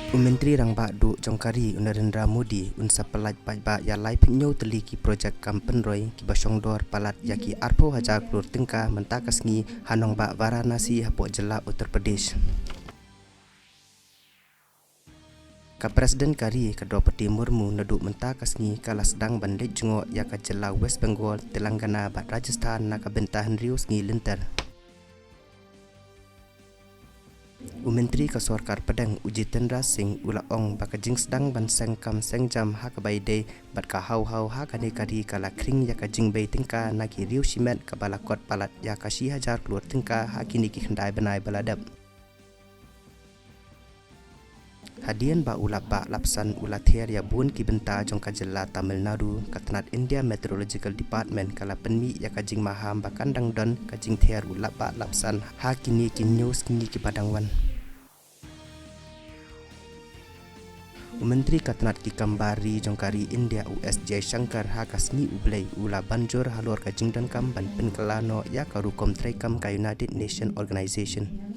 Menteri Rang Bak Duk Jongkari Narendra Modi unsa pelaj pajba ya lai penyo teliki projek kampen roy ki basong dor palat yaki arpo haja klur tengka mentakas ngi hanong ba Varanasi hapo jela Uttar Pradesh. Ka Presiden Kari ka Draupadi Murmu naduk mentakas ngi kala sedang bandit jengok ya ka jela West Bengal Telangana ba Rajasthan na ka bentahan rius ngi lintar. Menteri ka Sarkar Padang Jitendra Singh ula ong bakajing sedang ban sengkam sengjam ha ka baide bat ka hau ha ka ne kari kala kring ya ka jing bei tingka na ki riu simet ka balakot palat ya ka si hajar keluar tingka ha kini ki khandai banai baladap. Hadian ba ula ba lapsan ula ther ya bun ki benta jong ka jela Tamil Nadu katnat India Meteorological Department kala penmi ya ka jing maham ba kandang don ka jing ther ula ba lapsan ha kini ki news kini ki padangwan. Menteri Katnat ki Kambari Jongkari India US Jai Shankar ha kasni ublai ula banjur halor ka jingdan kam ban penkelano ya ka rukom trekam ka United Nation Organization.